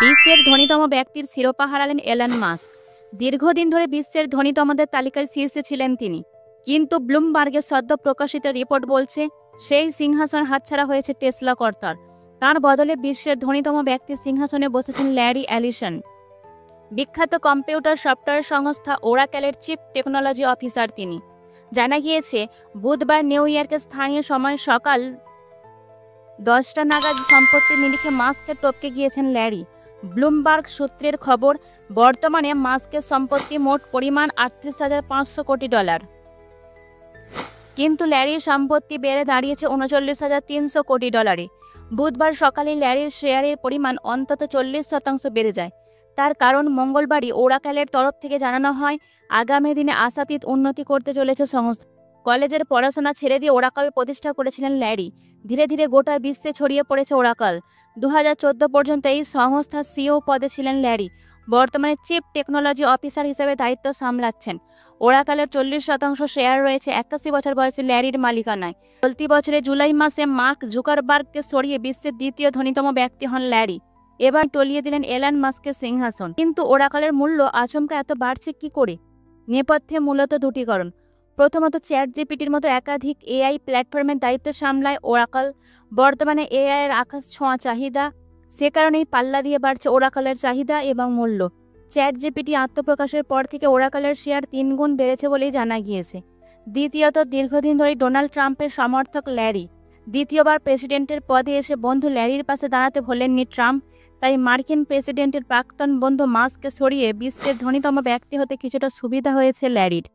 বিশ্বের ধনীতম ব্যক্তির শিরোপা হারালেন এলন মাস্ক। দীর্ঘদিন ধরে বিশ্বের ধনীতমদের তালিকায় শীর্ষে ছিলেন তিনি, কিন্তু ব্লুমবার্গের সদ্য প্রকাশিত রিপোর্ট বলছে সেই সিংহাসন হাতছাড়া হয়েছে টেসলা কর্তার। তার বদলে বিশ্বের ধনীতম ব্যক্তির সিংহাসনে বসেছেন ল্যারি এলিসন। বিখ্যাত কম্পিউটার সফটওয়্যার সংস্থা ওরাকেলের চিফ টেকনোলজি অফিসার তিনি। জানা গিয়েছে, বুধবার নিউ ইয়র্কের স্থানীয় সময় সকাল 10টা নাগাদ সম্পত্তির নিরিখে মাস্ককে টপকে গিয়েছেন ল্যারি। ব্লুমবার্গ সূত্রের খবর, বর্তমানে মাস্কের সম্পত্তি মোট পরিমাণ $38,500 কোটি। কিন্তু ল্যারির সম্পত্তি বেড়ে দাঁড়িয়েছে $39,300 কোটি। বুধবার সকালে ল্যারির শেয়ারের পরিমাণ অন্তত 40% বেড়ে যায়। তার কারণ, মঙ্গলবারই ওরাকেলের তরফ থেকে জানানো হয় আগামী দিনে আশাতীত উন্নতি করতে চলেছে সংস্থা। কলেজের পড়াশোনা ছেড়ে দিয়ে ওরাকেল প্রতিষ্ঠা করেছিলেন ল্যারি। ধীরে ধীরে গোটা বিশ্বে ছড়িয়ে পড়েছে ওরাকেল। 2014 পর্যন্ত এই সংস্থার সিইও পদে ছিলেন ল্যারি। বর্তমানে চিফ টেকনোলজি অফিসার হিসেবে দায়িত্ব সামলাচ্ছেন। ওরাকেলের 40% শেয়ার রয়েছে 81 বছর বয়সী ল্যারির মালিকানায়। চলতি বছরের জুলাই মাসে মার্ক জুকারবার্গকে সরিয়ে বিশ্বের দ্বিতীয় ধনীতম ব্যক্তি হন ল্যারি। এবার টলিয়ে দিলেন এলন মাস্কের সিংহাসন। কিন্তু ওরাকেলের মূল্য আচমকা এত বাড়ছে কি করে? নেপথ্যে মূলত দুটি কারণ। প্রথমত, চ্যাটজিপিটির মতো একাধিক এআই প্ল্যাটফর্মের দায়িত্ব সামলায় ওরাকেল। বর্তমানে এআই এর আকাশ ছোঁয়া চাহিদা, সে কারণেই পাল্লা দিয়ে বাড়ছে ওরাকেলের চাহিদা এবং মূল্য। চ্যাটজিপিটি আত্মপ্রকাশের পর থেকে ওরাকেলের শেয়ার 3 গুণ বেড়েছে বলেই জানা গিয়েছে। দ্বিতীয়ত, দীর্ঘদিন ধরেই ডোনাল্ড ট্রাম্পের সমর্থক ল্যারি। দ্বিতীয়বার প্রেসিডেন্টের পদে এসে বন্ধু ল্যারির পাশে দাঁড়াতে ভোলেননি ট্রাম্প। তাই মার্কিন প্রেসিডেন্টের প্রাক্তন বন্ধু মাস্ককে সরিয়ে বিশ্বের ধনীতম ব্যক্তি হতে কিছুটা সুবিধা হয়েছে ল্যারির।